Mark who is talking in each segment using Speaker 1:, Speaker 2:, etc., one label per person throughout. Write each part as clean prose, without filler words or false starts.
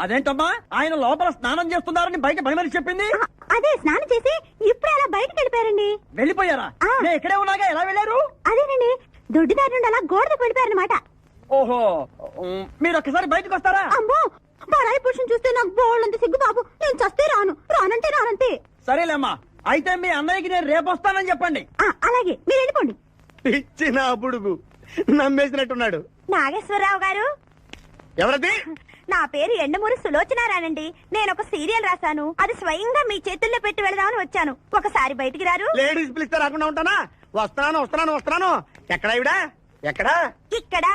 Speaker 1: అదేంటమ్మా ఆయన లోపల స్నానం చేస్తున్నారని బయట భయమని చెప్పింది.
Speaker 2: అదే స్నానం చేసి ఇప్పుడు అలా బయటకు వెళ్ళిపోయారండి.
Speaker 1: వెళ్ళిపోయారా? నేను ఇక్కడే ఉన్నాగా, ఎలా వెళ్ళారు?
Speaker 2: అదేనండి, దొడ్డిదారి నుండి అలా గోడకు వెళ్ళిపోయారనమాట.
Speaker 1: ఓహో, మీరు ఒక్కసారి బయటకు వస్తారా?
Speaker 2: అమ్మో, పరాయి పురుషుని చూస్తే నాకు బోళ్ళంత సిగ్గు బాబు. నేను చస్తే రానంటే రానంతే.
Speaker 1: సరేలేమ్మా, అయితే మీ అన్నయ్యకి నేను రేపు వస్తానని చెప్పండి.
Speaker 2: అలాగే, మీరు వెళ్ళిపోండి.
Speaker 3: ఇచ్చిన బుడుగు నమ్మేసినట్టున్నాడు.
Speaker 2: నాగేశ్వరరావు గారు,
Speaker 3: ఎవరది?
Speaker 2: నా పేరు ఎండమూరి సులోచనారానండి. నేను ఒక సీరియల్ రాశాను, అది స్వయంగా మీ చేతుల్లో పెట్టి వెళదామని వచ్చాను. ఒకసారి బయటికి రారు?
Speaker 3: లేడీస్ పిలిస్తే రాకుండా ఉంటానా? వస్తున్నాను. ఎక్కడ ఇవిడా? ఎక్కడా?
Speaker 2: ఇక్కడ.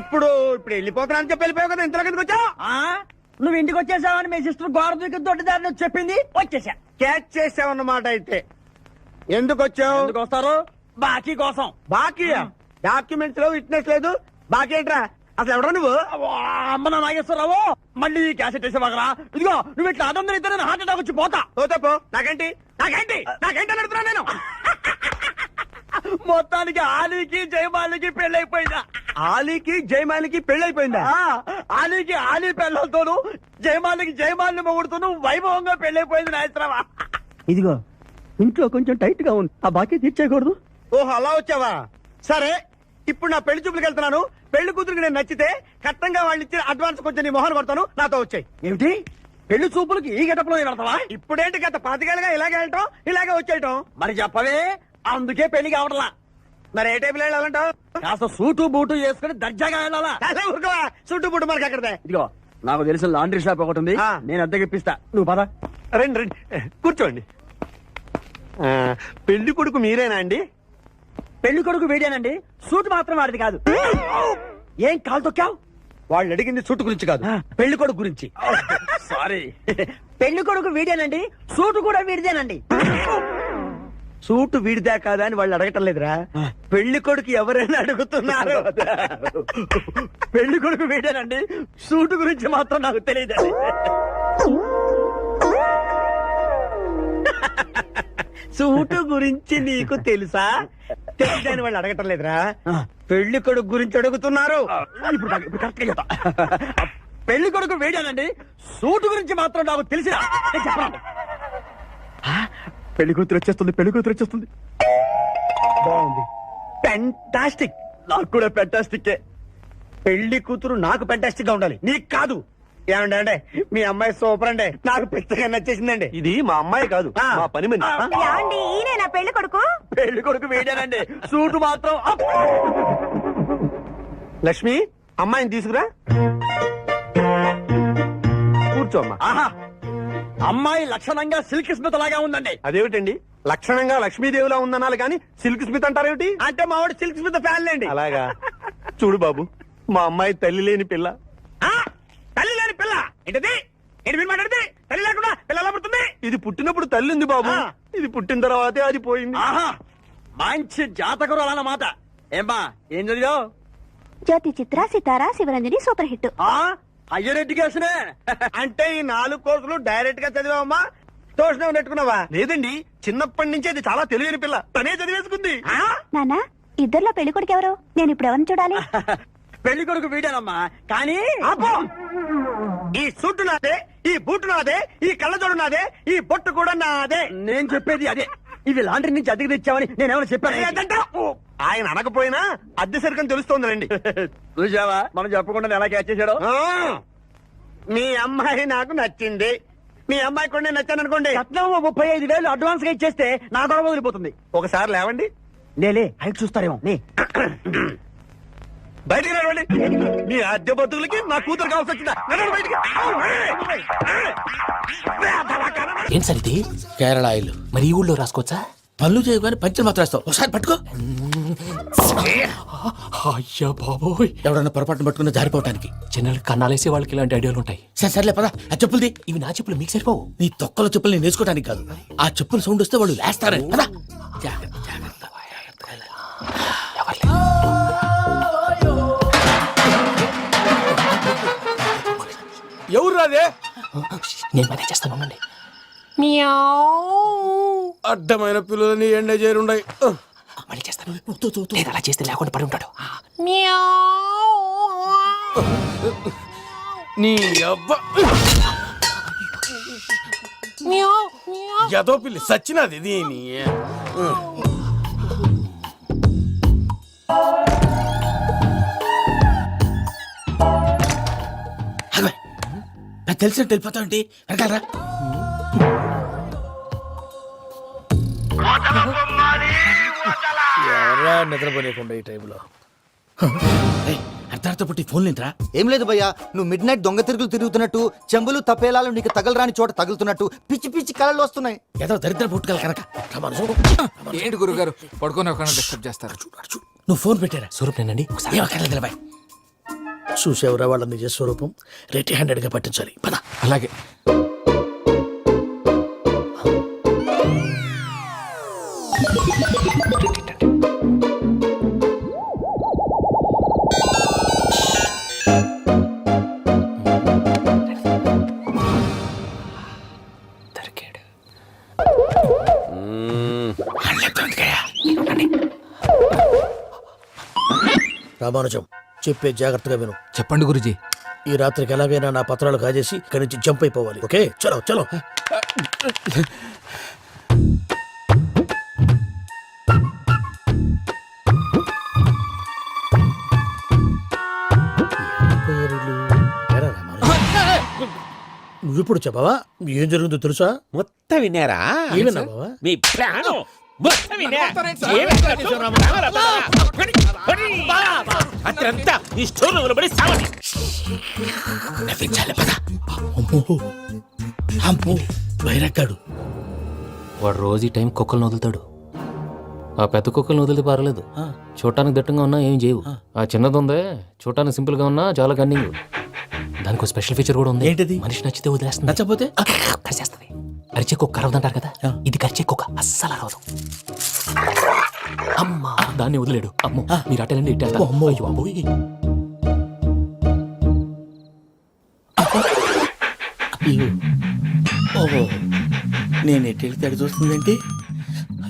Speaker 3: ఇప్పుడు వెళ్ళిపోతున్నాను చెప్పి వెళ్ళిపోయావు కదా, ఇంతలో కిందకి వచ్చావు.
Speaker 1: నువ్వు ఇంటికి వచ్చేసావని మీ సిస్టర్ గోడ దూకి దొడ్డిదారిని చెప్పింది, వచ్చేసా.
Speaker 3: క్యాచ్ చేసావన్నమాట. అయితే ఎందుకు వచ్చావు?
Speaker 1: ఎందుకు వస్తారు? బాకీ కోసం.
Speaker 3: బాకీయా? డాక్యుమెంట్స్ లో విట్నెస్ లేదు, బాకీ ఏంట్రా? అసలు ఎవరా నువ్వు?
Speaker 1: అమ్మ నా నాగేశ్వరరావు, మళ్ళీ క్యాసెట్ వేసేవాగరా? ఇదిగో నువ్వు ఇట్లా అదొందని ఇద్దరు హార్ట్ అటాక్ వచ్చి పోతా.
Speaker 3: పోతే నాకేంటి అని అడుగుతున్నా నేను.
Speaker 1: మొత్తానికి ఆలీకి జయమాలికి పెళ్ళైపోయిందా?
Speaker 3: ఆలీకి జయమాలికి పెళ్ళైపోయిందా?
Speaker 1: ఆలీకి ఆలీ పెళ్ళతోను, జయమాలికి జయమాలిని మొగుడుతోను వైభవంగా పెళ్ళైపోయింది నాయత్రవా. ఇదిగో ఇంట్లో కొంచెం టైట్ గా ఉంది, ఆ బాకీ తీర్చేయకూడదు.
Speaker 3: ఓహో, అలా వచ్చావా? సరే, ఇప్పుడు నా పెళ్లి చూపులకు వెళ్తున్నాను. పెళ్లి కూతురికి నేను నచ్చితే కట్టంగా వాళ్ళు ఇచ్చిన అడ్వాన్స్ కొంచెం నీ మొహన్ కొడతాను, నాతో వచ్చాయి.
Speaker 1: ఏమిటి పెళ్లి చూపులకి ఈ గెటప్లో వెళ్తావా?
Speaker 3: ఇప్పుడేంటి గత 5 ఏళ్ళుగా ఇలాగే వెళ్ళటం, ఇలాగే వచ్చేయటం.
Speaker 1: మరి చెప్పవే, అందుకే పెళ్లి కావట్లా.
Speaker 3: మరి ఏ టైపులో వెళ్ళాలంటావు?
Speaker 1: కాస్త సూటు బూటు వేసుకుని దర్జాగా వెళ్ళాలా?
Speaker 3: ఊరుకోవా, చుట్టూ పుట్టు మనకి అక్కడదే.
Speaker 1: ఇదిగో నాకు తెలిసిన లాండ్రీ షాప్ ఒకటి ఉంది, నేను అద్దెకిప్పిస్తా, నువ్వు పద.
Speaker 3: రండి కూర్చోండి. పెళ్లి కొడుకు మీరేనా అండి?
Speaker 1: పెళ్లి కొడుకు వీడేనండి, సూట్ మాత్రం వాడిది కాదు. ఏం కాలు తొక్కావు?
Speaker 3: వాళ్ళు అడిగింది సూట్ గురించి కాదు, పెళ్లి కొడుకు గురించి.
Speaker 1: సారీ. పెళ్లి కొడుకు వీడేనండి, సూటు కూడా వీడిదేనండి.
Speaker 3: సూటు వీడిదా కాదా అని వాళ్ళు అడగటం లేదురా, పెళ్లి కొడుకు ఎవరైనా అడుగుతున్నారు.
Speaker 1: పెళ్లి కొడుకు వీడేనండి, సూటు గురించి మాత్రం నాకు తెలియదండి.
Speaker 3: సూటు గురించి నీకు తెలుసా? తెలియదని వాళ్ళు అడగటం లేదురా, పెళ్లి కొడుకు గురించి అడుగుతున్నారు.
Speaker 1: ఇప్పుడు కరెక్ట్ గా చెప్తా. పెళ్లి కొడుకు వీడేనండి, సూటు గురించి మాత్రం నాకు తెలిసిన చెప్పండి. పెళ్లి కూతురు వచ్చేస్తుంది.
Speaker 3: బాగుంది, ఫెంటాస్టిక్.
Speaker 1: నాకు కూడా ఫెంటాస్టిక్.
Speaker 3: పెళ్లి కూతురు నాకు ఫెంటాస్టిక్ గా ఉండాలి, నీకు కాదు. ఏమండి అంటే మీ అమ్మాయి సూపర్ అండి, నాకు పెద్దగా నచ్చేసిందండి.
Speaker 4: ఇది మా అమ్మాయి కాదు, మా పని మనిషి.
Speaker 2: ఏమండి, ఈయన పెళ్లి కొడుకు?
Speaker 1: పెళ్లి కొడుకు వీడేనండి, సూటు మాత్రం.
Speaker 3: లక్ష్మి, అమ్మాయిని తీసుకురా, కూర్చో అమ్మా.
Speaker 1: ఆహా, అమ్మాయి లక్షణంగా సిల్క్ స్మిత్ లాగా ఉందండి.
Speaker 3: అదేమిటండి, లక్షణంగా లక్ష్మీదేవిలా ఉందనాలి కానీ సిల్క్ స్మిత్ అంటారేమిటి?
Speaker 1: అంటే మా వాడు సిల్క్ స్మిత్ ఫ్యాన్ లేండి.
Speaker 3: అలాగా? చూడు బాబు, మా అమ్మాయి తల్లి లేని పిల్ల.
Speaker 1: తల్లి లేని పిల్ల ఏంటది? ఏంటి మీరు మాట్లాడితే? తల్లి లేకుండా పిల్ల ఎలా పుడుతుంది?
Speaker 3: ఇది పుట్టినప్పుడు తల్లి ఉంది బాబు, ఇది పుట్టిన తర్వాతే అది పోయింది.
Speaker 1: ఆహా, మంచి జాతకురు అన్నమాట. ఏమ్మా, ఏం చదివావు?
Speaker 2: జ్యోతి చిత్ర, సితారా, శివరంజని సూపర్ హిట్.
Speaker 1: హయ్యర్ ఎడ్యుకేషనే.
Speaker 3: అంటే ఈ 4 కోర్సులు డైరెక్ట్ గా చదివావమ్మా, ట్యూషన్ నెట్టుకున్నావా? లేదండి, చిన్నప్పటి నుంచి అది చాలా తెలియని పిల్ల, తనే చదివేసుకుంది.
Speaker 2: నాన్న, ఇద్దర్లో పెళ్లి కొడుకు ఎవరు? నేను ఇప్పుడు ఎవరిని చూడాలి?
Speaker 1: పెళ్లి కొడుకు వీడానమ్మా, కానీ
Speaker 3: ఈ సూటు నాదే, ఈ బూటు నాదే, ఈ కళ్ళజోడు నాదే, ఈ బొట్టు కూడా నాదే.
Speaker 1: నేను చెప్పేది అదే. ఇవి లాండ్రీ నుంచి అద్దెకి తెచ్చావని నేనేమైనా చెప్పాను?
Speaker 3: ఆయన అనకపోయినా అద్దె సరికని తెలుస్తోందండి.
Speaker 1: చూసావా, మనం చెప్పకుండా ఎలా క్యాచ్ చేశాడో.
Speaker 3: మీ అమ్మాయి నాకు నచ్చింది, మీ అమ్మాయి కూడా నేను నచ్చాను అనుకోండి,
Speaker 1: కట్నం 35,000 అడ్వాన్స్ గా ఇచ్చేస్తే నా గొడవ వదిలిపోతుంది.
Speaker 3: ఒకసారి లేవండి.
Speaker 1: నేలే హైట్ చూస్తారేమో.
Speaker 3: బయటికి రావండి, మీ అద్దె బతుకులకి నా కూతురు కావాల్సి వచ్చిందా?
Speaker 5: ఏం సార్ ఇది? కేరళ ఆయిల్. మరి ఈ ఊళ్ళో రాసుకోవచ్చా? పనులు చేయగానే పంచర్ మాత్రం రాస్తావు, ఒకసారి పట్టుకో. అయ్యా బాబోయ్, ఎవడన్నా పొరపాటున పట్టుకున్న జారిపోవటానికి. జనరల్ కన్నాలేసే వాళ్ళకి ఇలాంటి ఐడియాలు ఉంటాయి. సర్లే పదా, ఆ చెప్పులది. ఇవి నా చెప్పులు, మీకు సరిపోవు. నీ తొక్కల చెప్పులు నేను వేసుకోవడానికి కాదు, ఆ చెప్పులు సౌండ్ వస్తే వాళ్ళు లేస్తారని. పదా, జాగ్రత్త జాగ్రత్త.
Speaker 4: ఎవరు రాదే?
Speaker 5: నేను పనే చేస్తాను, ఉండండి.
Speaker 4: అడ్డమైన పిల్లలని ఎండ చేరుండయి.
Speaker 5: మళ్ళీ చేస్తాను, అలా చేస్తే లేకుండా పడి ఉంటాడు.
Speaker 4: నీ అబ్బ ఎదో పిల్లి సచ్చినది దీని
Speaker 5: నాకు తెలిసినట్టు వెళ్ళిపోతావంటి వెనకాలరా.
Speaker 4: ఎవరా నిద్రపోలేకుండా ఈ టైంలో
Speaker 5: అర్ధార్థ పుట్టి ఫోన్ లేంట్రా.
Speaker 6: ఏం లేదు భయ్యా, నువ్వు మిడ్ నైట్ దొంగ తిరుగులు తిరుగుతున్నట్టు, చెంబులు తపేలాలు నీకు తగలరాని చోట తగులుతున్నట్టు పిచ్చి పిచ్చి కళలు వస్తున్నాయి.
Speaker 5: ఏదో దరిద్ర పుట్టుకల కనుక
Speaker 7: ఏంటి గురుగారు పడుకొని ఒక డిస్టర్బ్ చేస్తారు?
Speaker 5: నువ్వు ఫోన్ పెట్టారా?
Speaker 7: స్వరూప్ నేనండి.
Speaker 5: ఒకసారి ఏమక్కర్లేదు బాయ్. చూసేవరా వాళ్ళ నిజ స్వరూపం. రెట్టి హ్యాండెడ్ గా పట్టించాలి. పద.
Speaker 7: అలాగే.
Speaker 5: రామానుజం చెప్పే జాగ్రత్తగా విను.
Speaker 7: చెప్పండి గురుజీ.
Speaker 5: ఈ రాత్రికి ఎలాగైనా నా పత్రాలు కాజేసి ఇక్కడి నుంచి జంప్ అయిపోవాలి. ఓకే, చలో చలో. నువ్విప్పుడు చెప్పవా ఏం జరుగుతుందో తెలుసా?
Speaker 8: మొత్తం విన్నారా?
Speaker 5: ఏమన్నా బావా?
Speaker 8: మీ ప్రాణం మొత్తం విన్నా? అత్రంతా ఈ స్టోర్ రూమ్ లో పడి సావండి.
Speaker 5: నవ్వించాలి. పద. అమ్మో అమ్మో బైరక్కాడు.
Speaker 7: వాడు రోజు ఈ టైం కుక్కలను వదులుతాడు. ఆ పెద్ద కుక్కలను వదిలితే పర్లేదు, చూడటానికి దట్టంగా ఉన్నా ఏం చేయవు. ఆ చిన్నది ఉందే చూడటానికి సింపుల్ గా ఉన్నా చాలా కన్నింగ్. దానికి ఒక స్పెషల్ ఫీచర్ కూడా ఉంది.
Speaker 5: ఏంటిది?
Speaker 7: మనిషి నచ్చితే వదిలేస్తుంది,
Speaker 5: నచ్చపోతే
Speaker 7: కరిచేస్తుంది. అరిచే కుక్క అరవదంటారు కదా, ఇది కరిచే కుక్క అస్సలు అరవదు. అమ్మా దాన్ని వదిలేడు. అమ్మో మీరు అటెండి ఇట్టే.
Speaker 5: అమ్మో.
Speaker 7: అయ్యో అబ్బోయ్.
Speaker 5: ఓహో నేను ఎట్టి వెళ్తాడు చూస్తుందంటే.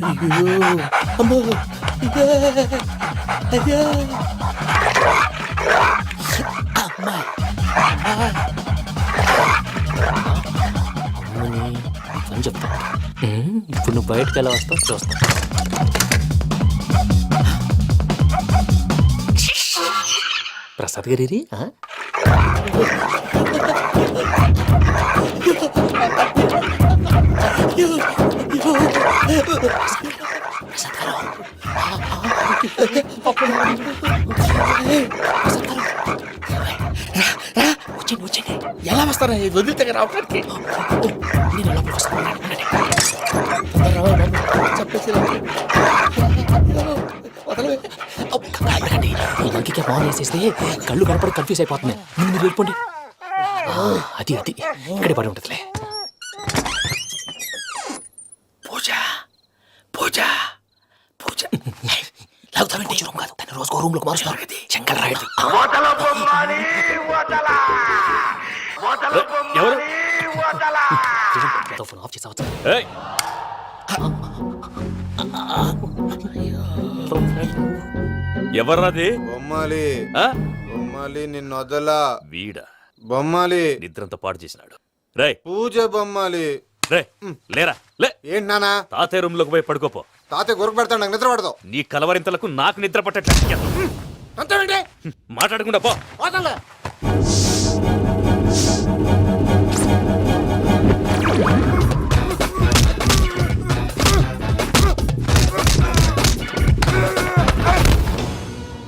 Speaker 5: అయ్యో అమ్మో అయ్యో అమ్మా.
Speaker 7: అని చెప్తా. ఇప్పుడు నువ్వు బయటకు ఎలా వస్తావు చూస్తా. ప్రసాద్ గారి
Speaker 5: ఎలా వస్తారా వదిలితే రావడానికి? చెప్పేసి
Speaker 7: ఈ లంకికి బాగా వేసేస్తే కళ్ళు కనపడి కన్ఫ్యూజ్ అయిపోతున్నాయి. ముందు మీరు వెళ్ళిపోండి. అది అది ఇక్కడే పడి ఉంటుందిలే.
Speaker 5: పూజ పూజ పూజ
Speaker 7: లాగుతామంటే రూమ్ కాదు, తన రోజుకో రూమ్ లోకి మారుస్తున్నారు కదా. శంకర్ రాయుడు ఫోన్ ఆఫ్ చేసావచ్చు.
Speaker 9: ఎవర్రాది?
Speaker 8: బొమ్మాలి
Speaker 9: ఆ?
Speaker 8: బొమ్మాలి నిన్ను వదలా.
Speaker 9: వీడా
Speaker 8: బొమ్మాలి
Speaker 9: నిద్రంతా పాడు చేసినాడు. రే
Speaker 8: పూజ బొమ్మాలి.
Speaker 9: రే లేరా లే.
Speaker 8: ఏంటి నానా?
Speaker 9: తాతయ్య రూమ్ లోకి పోయి పడుకోపో.
Speaker 8: తాతయ్య గురకు పెడతాడు, నాకు నిద్ర పడతావు.
Speaker 9: నీ కలవరింతలకు నాకు నిద్ర పట్టట్లేదు.
Speaker 8: అంతేంటి
Speaker 9: మాట్లాడకుండా పో.
Speaker 8: వదలలే.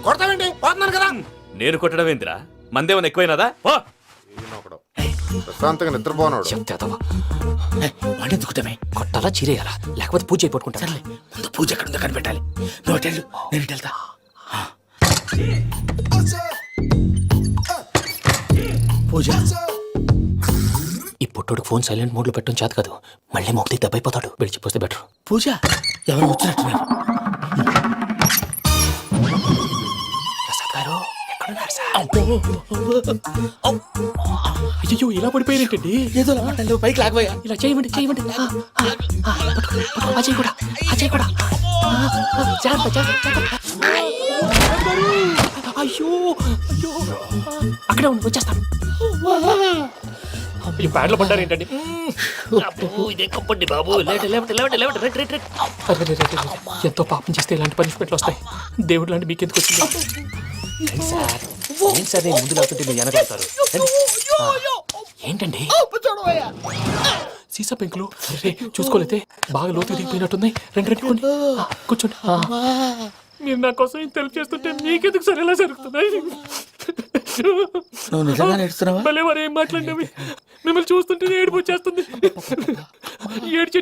Speaker 8: కొడతావేంటి? పోతున్నాను కదా.
Speaker 9: నేను కొట్టడం ఏందిరా? మందేమన్నా ఎక్కువైనదా? పో.
Speaker 8: ప్రశాంతంగా నిద్రపోనాడు.
Speaker 5: వాడెందుకుంటామే?
Speaker 7: కొట్టాలా చీరేయాలా లేకపోతే పూజ అయిపోట్టుకుంటా.
Speaker 5: సర్లే ముందు పూజ ఎక్కడ ఉందో కనిపెట్టాలి. నువ్వు వెళ్ళు, నేను ఇటు వెళ్తా. పూజ
Speaker 7: ఈ పుట్టోడు ఫోన్ సైలెంట్ మోడ్ లో పెట్టడం చేత కాదు, మళ్ళీ మొక్కి దెబ్బైపోతాడు. విడిచిపోతే బెటర్.
Speaker 5: పూజ ఎవరు వచ్చినట్టున్నారు?
Speaker 7: ప్రసాద్ గారు ఎక్కడున్నారు సార్?
Speaker 5: అబ్బో.
Speaker 7: అయ్యో ఇలా పడిపోయినట్టండి.
Speaker 5: ఏదో మాటలు పైకి లాగబోయా.
Speaker 7: ఇలా చేయమండి చేయమండి. అజయ్ కూడా అజయ్ కూడా. జాగ్రత్త జాగ్రత్త. అయ్యో అయ్యో
Speaker 5: అక్కడే ఉండి వచ్చేస్తాను. ఈ ప్యాడ్లో పడ్డారు ఏంటండి? ఇదే కప్పండి బాబు. ఎంతో పాపం చేస్తే ఇలాంటి పనిష్మెంట్లు వస్తాయి. దేవుడు లాంటి మీకెందుకు వచ్చింది?
Speaker 7: ఏంటి సార్ నేను ముందు లేకుంటే మీరు వెనకాడతారు.
Speaker 5: ఏంటండి సీసా పెంకులు? రే చూసుకోలేతే బాగా లోతు దిగిపోయినట్టున్నాయి. రెండు రెండు కొన్ని కూర్చోండి. మీరు నా కోసం ఇంత హెల్ప్ చేస్తుంటే మీకెందుకు సరే ఎలా జరుగుతున్నాయి?
Speaker 6: నువ్వు నిజంగా నేర్చుతున్నావా?
Speaker 5: భలే వారు ఏం మాట్లాడినవి. మిమ్మల్ని చూస్తుంటే ఏడుపు వచ్చేస్తుంది. ఏడ్చి